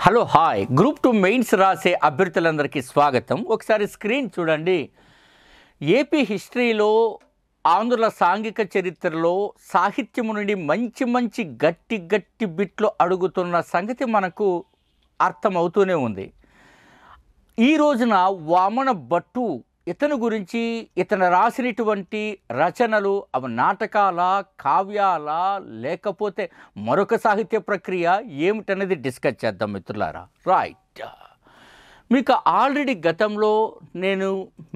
Hello hi group 2 mains రాసే అభ్యర్థులందరికీ స్వాగతం. ఒకసారి స్క్రీన్ చూడండి. ఏపీ హిస్టరీలో ఆంధ్రుల సాంఘిక చరిత్రలో సాహిత్యము నుండి మంచి గట్టి బిట్లు అడుగుతున్న సంగతి మనకు అర్థమవుతూనే ఉంది. ఈ రోజున వామన భట్టు ఇతను గురించి ఇతను రాసినటువంటి రచనలు అవి నాటకాల, కావ్యాల, లేకపోతే మరొక సాహిత్య ప్రక్రియ ఏమిటనేది డిస్కస్ చేద్దాం మిత్రులారా. రైట్, మీకు ఆల్రెడీ గతంలో నేను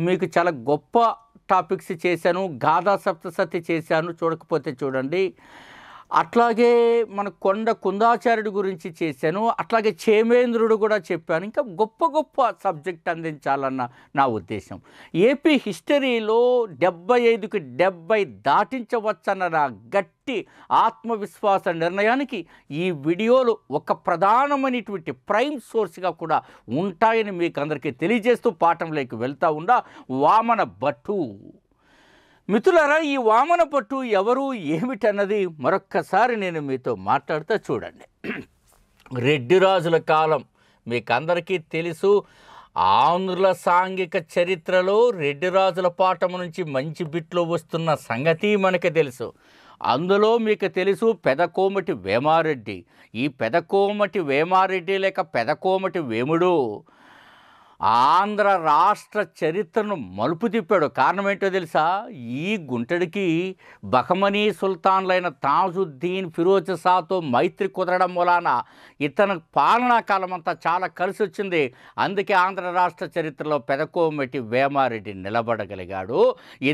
మీకు చాలా గొప్ప టాపిక్స్ చేశాను. గాథా సప్తసతి చేశాను, చూడకపోతే చూడండి. అట్లాగే మన కొండ కుందాచార్యుడి గురించి చేశాను. అట్లాగే చేమేంద్రుడు కూడా చెప్పాను. ఇంకా గొప్ప సబ్జెక్ట్ అందించాలన్న నా ఉద్దేశం. ఏపీ హిస్టరీలో 75కి 70 దాటించవచ్చన్న నా గట్టి ఆత్మవిశ్వాస నిర్ణయానికి ఈ వీడియోలు ఒక ప్రధానమైనటువంటి ప్రైమ్ సోర్స్గా కూడా ఉంటాయని మీకు అందరికీ తెలియజేస్తూ పాఠంలోకి వెళ్తూ ఉందా. వామన భట్టు మిత్రులారా, ఈ వామన భట్టు ఎవరు ఏమిటన్నది మరొక్కసారి నేను మీతో మాట్లాడుతూ చూడండి. రెడ్డి రాజుల కాలం మీకు అందరికీ తెలుసు. ఆంధ్రుల సాంఘిక చరిత్రలో రెడ్డి రాజుల పాఠం నుంచి మంచి బిట్లు వస్తున్న సంగతి మనకు తెలుసు. అందులో మీకు తెలుసు పెదకోమటి వేమారెడ్డి. ఈ పెదకోమటి వేమారెడ్డి లేక పెదకోమటి వేముడు ఆంధ్ర రాష్ట్ర చరిత్రను మలుపు తిప్పాడు. కారణం ఏంటో తెలుసా? ఈ గుంటడికి బహమనీ సుల్తాన్లైన తాజుద్దీన్, ఫిరోజ్ షాతో మైత్రి కుదరడం వలన ఇతని పాలనా కాలం అంతా చాలా కలిసి వచ్చింది. అందుకే ఆంధ్ర రాష్ట్ర చరిత్రలో పెదకోమటి వేమారెడ్డి నిలబడగలిగాడు,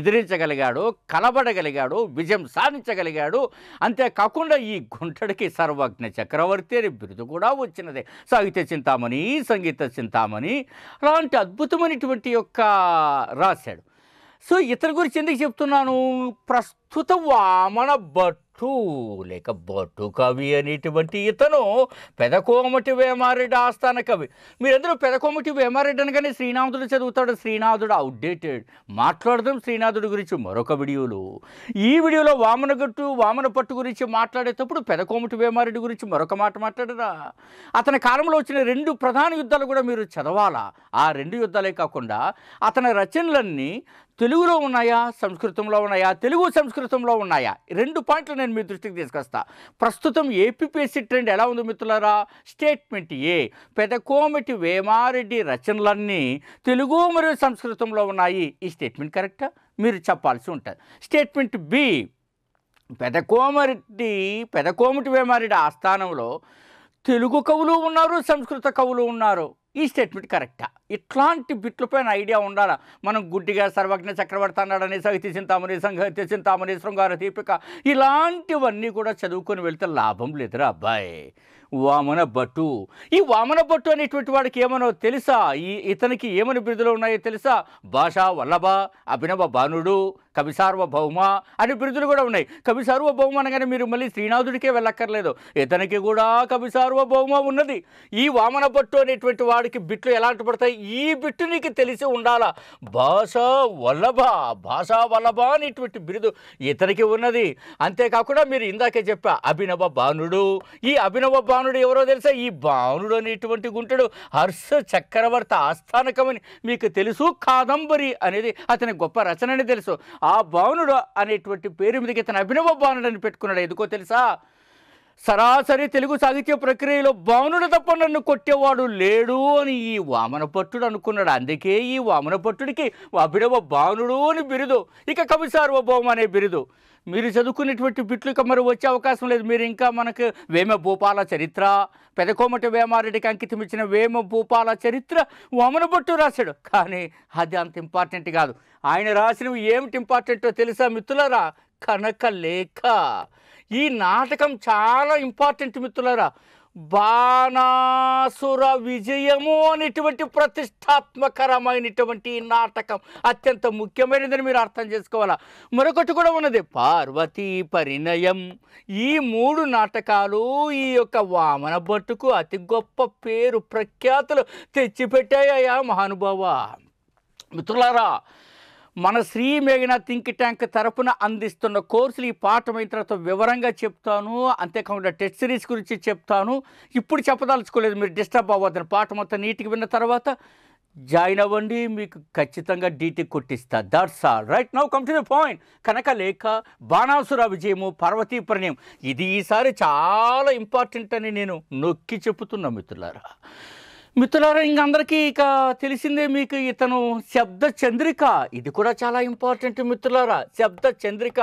ఎదిరించగలిగాడు, కలబడగలిగాడు, విజయం సాధించగలిగాడు. అంతేకాకుండా ఈ గుంటడికి సర్వజ్ఞ చక్రవర్తి అని బిరుదు కూడా వచ్చినది. సాహిత్య చింతామణి, సంగీత చింతామణి అలాంటి అద్భుతమైనటువంటి రాశాడు. సో ఇతని గురించి ఎందుకు చెప్తున్నాను? ప్రస్తుత వామన భట్టు లేక భట్టు కవి అనేటువంటి ఇతను పెదకోమటి వేమారెడ్డి ఆస్థాన కవి. మీరందరూ పెదకోమటి వేమారెడ్డి అనగానే శ్రీనాథుడు చదువుతాడు. శ్రీనాథుడు అవుట్డేటెడ్. మాట్లాడదాం శ్రీనాథుడి గురించి మరొక వీడియోలో. ఈ వీడియోలో వామన భట్టు గురించి మాట్లాడేటప్పుడు పెదకోమటి వేమారెడ్డి గురించి మరొక మాట మాట్లాడరా. అతని కాలంలో వచ్చిన 2 ప్రధాన యుద్ధాలు కూడా మీరు చదవాలా. ఆ 2 యుద్ధాలే కాకుండా అతని రచనలన్నీ తెలుగులో ఉన్నాయా, సంస్కృతంలో ఉన్నాయా, తెలుగు సంస్కృతంలో ఉన్నాయా? 2 పాయింట్లు నేను మీ దృష్టికి తీసుకొస్తా. ప్రస్తుతం ఏపీపీఎస్సీ ట్రెండ్ ఎలా ఉంది మిత్రులారా? స్టేట్మెంట్ ఏ, పెదకోమటి వేమారెడ్డి రచనలన్నీ తెలుగు మరియు సంస్కృతంలో ఉన్నాయి. ఈ స్టేట్మెంట్ కరెక్టా? మీరు చెప్పాల్సి ఉంటుంది. స్టేట్మెంట్ బి, పెదకోమటి వేమారెడ్డి ఆస్థానంలో తెలుగు కవులు ఉన్నారు, సంస్కృత కవులు ఉన్నారు. ఈ స్టేట్మెంట్ కరెక్టా? ఇట్లాంటి బిట్లపైన ఐడియా ఉండాలా. మనం గుడ్డిగా సర్వజ్ఞ చక్రవర్తి అన్నాడని, సాహిత్య చింతామణి, సంగీత చింతామణి, శృంగార దీపిక ఇలాంటివన్నీ కూడా చదువుకొని వెళ్తే లాభం లేదురా అబ్బాయి. వామన భట్టు, ఈ వామన భట్టు అనేటువంటి వాడికి ఏమనో తెలుసా? ఇతనికి ఏమని బిరుదులు ఉన్నాయో తెలుసా? భాషా వల్లభ, అభినవ భానుడు, కవి సార్వభౌమ అనే బిరుదులు కూడా ఉన్నాయి. కవి సార్వభౌమ అనగానే మీరు మళ్ళీ శ్రీనాథుడికే వెళ్ళక్కర్లేదు, ఇతనికి కూడా కవి సార్వభౌమ ఉన్నది. ఈ వామన భట్టు అనేటువంటి వాడికి బిట్లు ఎలాంటి పడతాయి? ఈ బిట్టు నీకు తెలిసి ఉండాలా. భాషా వల్లభ అనేటువంటి బిరుదు ఇతనికి ఉన్నది. అంతేకాకుండా మీరు ఇందాకే చెప్పా అభినవ భానుడు. ఈ అభినవ భానుడు ఎవరో తెలుసా? ఈ భానుడు అనేటువంటి గుంటడు హర్ష చక్రవర్తి ఆస్థానకమని మీకు తెలుసు. కాదంబరి అనేది అతని గొప్ప రచన అని తెలుసు. ఆ భానుడు అనేటువంటి పేరు మీదకి ఇతను అభినవ భానుడు అని పెట్టుకున్నాడు. ఎందుకో తెలుసా? సరాసరి తెలుగు సాహిత్య ప్రక్రియలో భానుడు తప్ప నన్ను కొట్టేవాడు లేడు అని ఈ వామన భట్టుడు అనుకున్నాడు. అందుకే ఈ వామన భట్టుడికి అభినవ భానుడు అని బిరుదు, ఇక కవి సార్వభౌమ అనే బిరుదు. మీరు చదువుకునేటువంటి బిట్లు ఇక మరి వచ్చే అవకాశం లేదు. మీరు ఇంకా మనకు వేమ భూపాల చరిత్ర, పెదకోమటి వేమారెడ్డికి అంకితం ఇచ్చిన వేమ భూపాల చరిత్ర వామన భట్టు రాశాడు. కానీ అది అంత ఇంపార్టెంట్ కాదు. ఆయన రాసినవి ఏమిటి ఇంపార్టెంటో తెలుసా మిత్రులారా? కనకలేఖ. ఈ నాటకం చాలా ఇంపార్టెంట్ మిత్రులారా. బాణాసుర విజయము అనేటువంటి ప్రతిష్టాత్మకరమైనటువంటి నాటకం అత్యంత ముఖ్యమైనదని మీరు అర్థం చేసుకోవాలా. మరొకటి కూడా ఉన్నది, పార్వతీ పరిణయం. ఈ 3 నాటకాలు ఈ యొక్క వామన భట్టుకు అతి గొప్ప పేరు ప్రఖ్యాతులు తెచ్చిపెట్టాయా మహానుభావ. మిత్రులారా, మన శ్రీ మేఘన థింక్ ట్యాంక్ తరపున అందిస్తున్న కోర్సులు ఈ పాఠం అయిన తర్వాత వివరంగా చెప్తాను. అంతేకాకుండా టెస్ట్ సిరీస్ గురించి చెప్తాను. ఇప్పుడు చెప్పదలుచుకోలేదు, మీరు డిస్టర్బ్ అవ్వద్దని. పాఠం అంతా నీట్గా విన్న తర్వాత జాయిన్ అవ్వండి, మీకు ఖచ్చితంగా డీటీ కొట్టిస్తా. That's all. Right now come to the point. Kanakalekha, Banasura Vijayamu, Parvati పరిణయం. ఇది ఈసారి చాలా ఇంపార్టెంట్ అని నేను నొక్కి చెబుతున్నా మిత్రులారా. ఇంక అందరికీ ఇక తెలిసిందే మీకు, ఇతను శబ్ద చంద్రిక. ఇది కూడా చాలా ఇంపార్టెంట్ మిత్రులారా. శబ్ద చంద్రిక,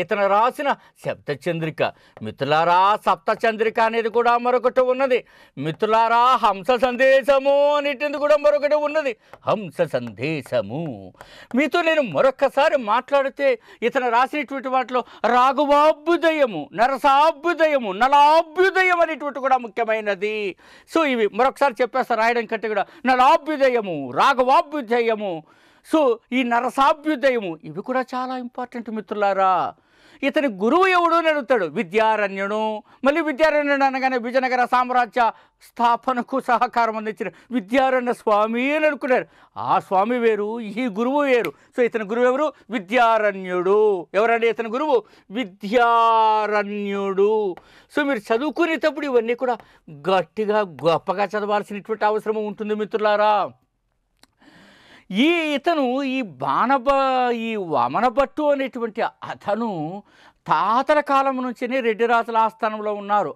ఇతను రాసిన శబ్ద చంద్రిక. మిత్రులారా, సప్త చంద్రిక అనేది కూడా మరొకటి ఉన్నది మిత్రులారా. హంస సందేశము అనేటిది కూడా మరొకటి ఉన్నది. హంస సందేశము మీతో నేను మరొక్కసారి మాట్లాడితే, ఇతను రాసినటువంటి వాటిలో రాఘవాభ్యుదయము, నరసాభ్యుదయము, నలాభ్యుదయం అనేటువంటి కూడా ముఖ్యమైనది. సో ఇవి మరొకసారి చెప్పేస్తారు రాయడం కంటే కూడా. నలాభ్యుదయము, రాఘవాభ్యుదయము, సో ఈ నరసాభ్యుదయము, ఇవి కూడా చాలా ఇంపార్టెంట్ మిత్రులారా. ఇతని గురువు ఎవడు అని అడుగుతాడు. విద్యారణ్యుడు. మళ్ళీ విద్యారణ్యుడు అనగానే విజయనగర సామ్రాజ్య స్థాపనకు సహకారం అందించిన విద్యారణ్య స్వామి అని అనుకున్నారు. ఆ స్వామి వేరు, ఈ గురువు వేరు. సో ఇతని గురువు ఎవరు? విద్యారణ్యుడు. ఎవరండి ఇతని గురువు? విద్యారణ్యుడు. సో మీరు చదువుకునేటప్పుడు ఇవన్నీ కూడా గట్టిగా గొప్పగా చదవాల్సినటువంటి అవసరం ఉంటుంది మిత్రులారా. ఇతను ఈ వామనభట్టు అనేటువంటి అతను తాతల కాలం నుంచినే రెడ్డి రాజుల ఆస్థానంలో ఉన్నారు.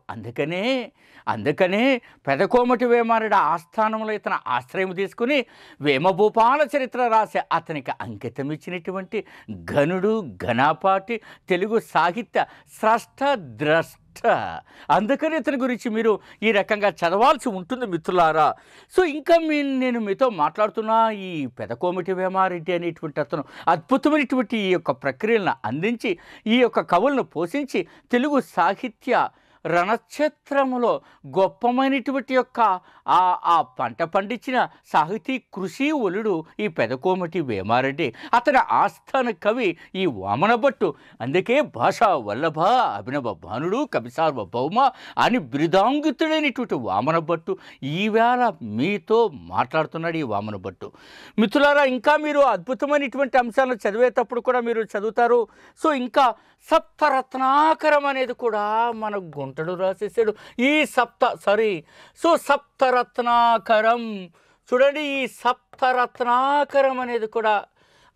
అందుకనే పెదకోమటి వేమారెడ్డి ఆస్థానంలో ఇతను ఆశ్రయం తీసుకుని వేమభూపాల చరిత్ర రాసే అతనికి అంకితం ఇచ్చినటువంటి ఘనుడు, ఘనాపాటి, తెలుగు సాహిత్య స్రష్ట, ద్రష్ట. అందుకని ఇతని గురించి మీరు ఈ రకంగా చదవాల్సి ఉంటుంది మిత్రులారా. సో ఇంకా నేను మీతో మాట్లాడుతున్నా ఈ పెదకోమటి వేమారెడ్డి అనేటువంటి అతను అద్భుతమైనటువంటి ఈ యొక్క ప్రక్రియలను అందించి, ఈ యొక్క కవులను పోషించి, తెలుగు సాహిత్య రణక్షేత్రములో గొప్పమైనటువంటి యొక్క ఆ పంట పండించిన సాహితీ కృషి ఒలుడు ఈ పెదకోమటి వేమారెడ్డి. అతని ఆస్థాన కవి ఈ వామనభట్టు. అందుకే భాషా వల్లభ, అభినవ భానుడు, కవి సార్వభౌమ అని బిరుదాంగితుడైనటువంటి వామనభట్టు ఈవేళ మీతో మాట్లాడుతున్నాడు ఈ వామనభట్టు. మిత్రులారా, ఇంకా మీరు అద్భుతమైనటువంటి అంశాలను చదివేటప్పుడు కూడా మీరు చదువుతారు. సో ఇంకా సప్తరత్నాకరం అనేది కూడా మన గుంటడు రాసేసాడు. సప్తరత్నాకరం చూడండి. ఈ సప్తరత్నాకరం అనేది కూడా,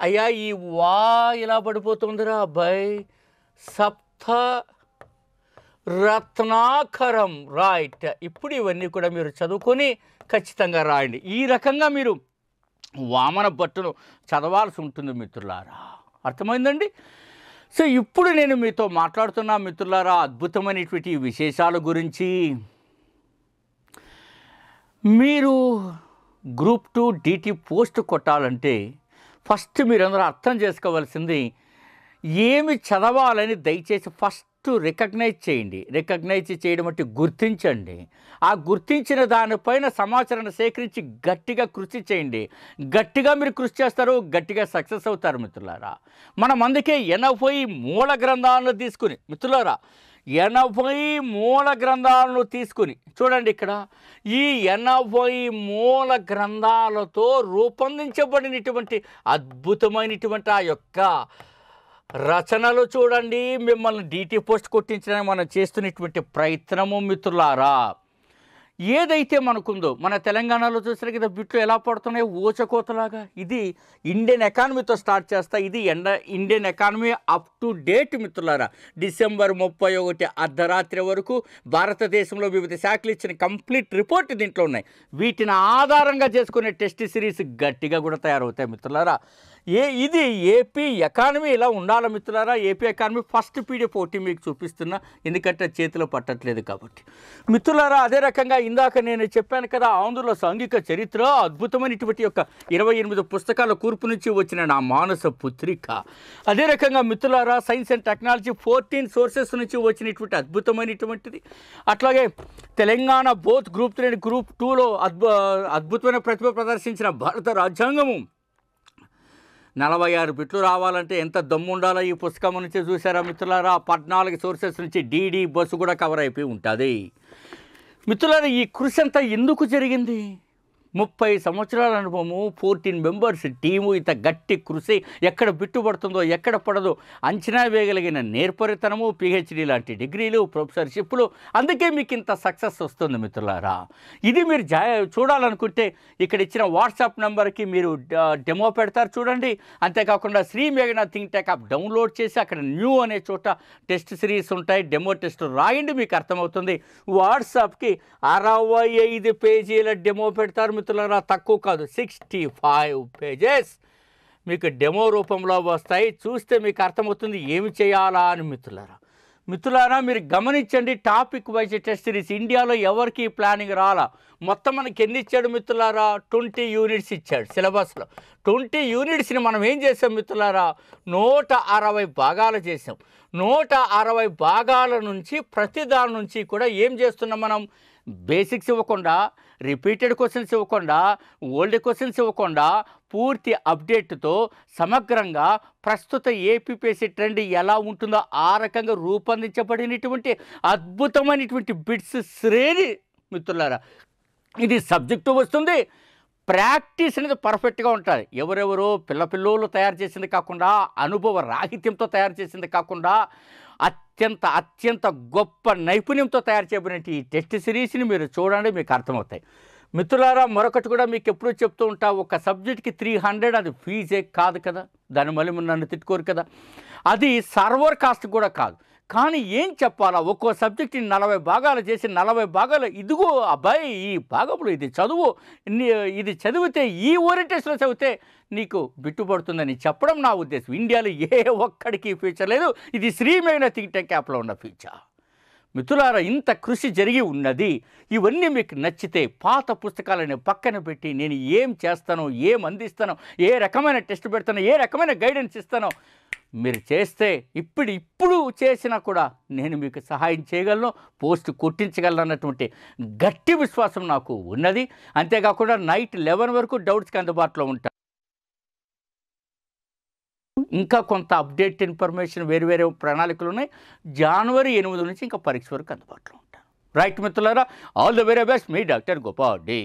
అయ్యా ఈ వా ఇలా పడిపోతుందిరా అబ్బాయి. సప్త రత్నాకరం, రైట్. ఇప్పుడు ఇవన్నీ కూడా మీరు చదువుకొని ఖచ్చితంగా రాయండి. ఈ రకంగా మీరు వామనభట్టును చదవాల్సి ఉంటుంది మిత్రులారా. అర్థమైందండి? సో ఇప్పుడు నేను మీతో మాట్లాడుతున్నా మిత్రులారా అద్భుతమైనటువంటి విశేషాల గురించి. మీరు గ్రూప్ 2 DT పోస్ట్ కొట్టాలంటే ఫస్ట్ మీరందరూ అర్థం చేసుకోవాల్సింది, ఏమి చదవాలని దయచేసి ఫస్ట్ రికగ్నైజ్ చేయండి. రికగ్నైజ్ చేయడం అంటే గుర్తించండి. ఆ గుర్తించిన దానిపైన సమాచారాన్ని సేకరించి గట్టిగా కృషి చేయండి. గట్టిగా మీరు కృషి చేస్తారు, గట్టిగా సక్సెస్ అవుతారు మిత్రులారా. మనం అందుకే 80 మూల గ్రంథాలను తీసుకుని మిత్రులారా, 80 మూల గ్రంథాలను తీసుకుని చూడండి. ఇక్కడ ఈ 80 మూల గ్రంథాలతో రూపొందించబడినటువంటి అద్భుతమైనటువంటి ఆ యొక్క రచనలు చూడండి. మిమ్మల్ని DT పోస్ట్ కొట్టించడానికి మనం చేస్తున్నటువంటి ప్రయత్నము మిత్రులారా. ఏదైతే మనకుందో, మన తెలంగాణలో చూసారు కదా బిట్లు ఎలా పడుతున్నాయో ఊచకోతలాగా. ఇది ఇండియన్ ఎకానమీతో స్టార్ట్ చేస్తా. ఇది Indian economy up to date మిత్రులారా. డిసెంబర్ 31 అర్ధరాత్రి వరకు భారతదేశంలో వివిధ శాఖలు ఇచ్చిన కంప్లీట్ రిపోర్ట్ దీంట్లో ఉన్నాయి. వీటిని ఆధారంగా చేసుకునే టెస్ట్ సిరీస్ గట్టిగా కూడా తయారవుతాయి మిత్రులారా. ఇది ఏపీ ఎకానమీ ఇలా ఉండాలి మిత్రులారా. ఏపీ ఎకానమీ ఫస్ట్ PDF ఒకటి మీకు చూపిస్తున్నా, ఎందుకంటే చేతిలో పట్టట్లేదు కాబట్టి మిత్రులారా. అదే రకంగా ఇందాక నేను చెప్పాను కదా, ఆంధ్రుల సాంఘిక చరిత్ర అద్భుతమైనటువంటి యొక్క 28 పుస్తకాల కూర్పు నుంచి వచ్చిన నా మానస పుత్రిక. అదే రకంగా మిత్రులారా, సైన్స్ అండ్ టెక్నాలజీ 14 సోర్సెస్ నుంచి వచ్చినటువంటి అద్భుతమైనటువంటిది. అట్లాగే Telangana both group 3 and group 2లో అద్భుతమైన ప్రతిభ ప్రదర్శించిన భారత రాజ్యాంగము 46 బిట్లు రావాలంటే ఎంత దమ్ము ఉండాలో ఈ పుస్తకం నుంచి చూసారా మిత్రులారా. 14 సోర్సెస్ నుంచి DD బస్సు కూడా కవర్ అయిపోయి ఉంటుంది మిత్రులారా. ఈ కృషి అంతా ఎందుకు జరిగింది? 30 సంవత్సరాల అనుభవము, 14 మెంబర్స్ టీము, ఇంత గట్టి కృషి, ఎక్కడ బిట్టుపడుతుందో ఎక్కడ పడదో అంచనా వేయగలిగిన నేర్పరితనము, పిహెచ్డి లాంటి డిగ్రీలు, ప్రొఫెసర్షిప్లు, అందుకే మీకు ఇంత సక్సెస్ వస్తుంది మిత్రులారా. ఇది మీరు చూడాలనుకుంటే ఇక్కడ ఇచ్చిన వాట్సాప్ నెంబర్కి మీరు డెమో పెడతారు చూడండి. అంతేకాకుండా శ్రీ మేఘనా థింక్ ట్యాక్ యాప్ డౌన్లోడ్ చేసి అక్కడ న్యూ అనే చోట టెస్ట్ సిరీస్ ఉంటాయి, డెమో టెస్ట్ రాయండి, మీకు అర్థమవుతుంది. వాట్సాప్కి 65 పేజీల డెమో పెడతారు మిత్రులారా, తక్కువ కాదు, 65 పేజెస్ మీకు డెమో రూపంలో వస్తాయి. చూస్తే మీకు అర్థమవుతుంది ఏమి చేయాలా అని మిత్రులారా మీరు గమనించండి. టాపిక్ వైజ్ టెస్ట్ సిరీస్ ఇండియాలో ఎవరికి ప్లానింగ్ రాలా. మొత్తం మనకి ఎన్ని ఇచ్చాడు మిత్రులారా? 20 యూనిట్స్ ఇచ్చాడు సిలబస్లో. 20 యూనిట్స్ని మనం ఏం చేసాం మిత్రులారా? 160 భాగాలు చేసాం. 160 భాగాల నుంచి ప్రతి దాని నుంచి కూడా ఏం చేస్తున్నాం మనం? బేసిక్స్ ఇవ్వకుండా, రిపీటెడ్ క్వశ్చన్స్ ఇవ్వకుండా, ఓల్డ్ క్వశ్చన్స్ ఇవ్వకుండా, పూర్తి అప్డేట్తో సమగ్రంగా ప్రస్తుత ఏపీపీఎస్సీ ట్రెండ్ ఎలా ఉంటుందో ఆ రకంగా రూపొందించబడినటువంటి అద్భుతమైనటువంటి బిట్స్ శ్రేణి మిత్రులారా. ఇది సబ్జెక్టు వస్తుంది, ప్రాక్టీస్ అనేది పర్ఫెక్ట్గా ఉంటుంది. ఎవరెవరో పిల్లలు తయారు చేసింది కాకుండా, అనుభవ రాహిత్యంతో తయారు చేసింది కాకుండా, అత్యంత గొప్ప నైపుణ్యంతో తయారు చేయబడిన ఈ టెస్ట్ సిరీస్ని మీరు చూడండి, మీకు అర్థమవుతాయి మిత్రులారా. మరొకటి కూడా మీకు ఎప్పుడూ చెప్తూ ఉంటా, ఒక సబ్జెక్ట్కి 300 అది ఫీజే కాదు కదా, దాని మళ్ళీ నన్ను తిట్టుకోరు కదా, అది సర్వర్ కాస్ట్ కూడా కాదు. కానీ ఏం చెప్పాలా, ఒక్కో సబ్జెక్ట్ని 40 భాగాలు చేసి 40 భాగాలు ఇదిగో అబ్బాయి ఈ భాగంలో ఇది చదువు, ఇది చదివితే ఈ ఓరియంటేషన్లో చదివితే నీకు బిట్టుపడుతుందని చెప్పడం నా ఉద్దేశం. ఇండియాలో ఏ ఒక్కడికి ఫీచర్ లేదు, ఇది శ్రీ మేఘనా థింక్ ట్యాంక్ యాప్లో ఉన్న ఫీచర్ మిత్రులారా. ఇంత కృషి జరిగి ఉన్నది. ఇవన్నీ మీకు నచ్చితే పాత పుస్తకాలను పక్కన పెట్టి నేను ఏం చేస్తానో, ఏం అందిస్తానో, ఏ రకమైన టెస్ట్ పెడతానో, ఏ రకమైన గైడెన్స్ ఇస్తానో మీరు చేస్తే ఇప్పుడు చేసినా కూడా నేను మీకు సహాయం చేయగలను, పోస్ట్ కొట్టించగలను అన్నటువంటి గట్టి విశ్వాసం నాకు ఉన్నది. అంతేకాకుండా నైట్ 11 వరకు డౌట్స్కి అందుబాటులో ఉంటాను. ఇంకా కొంత అప్డేట్ ఇన్ఫర్మేషన్ వేరే ప్రణాళికలు ఉన్నాయి. జనవరి 8 నుంచి ఇంకా పరీక్ష వరకు అందుబాటులో ఉంటాను. రైట్ మిత్రులారా, ఆల్ ద వెరీ బెస్ట్, మీ డాక్టర్ గోపాల్ డి.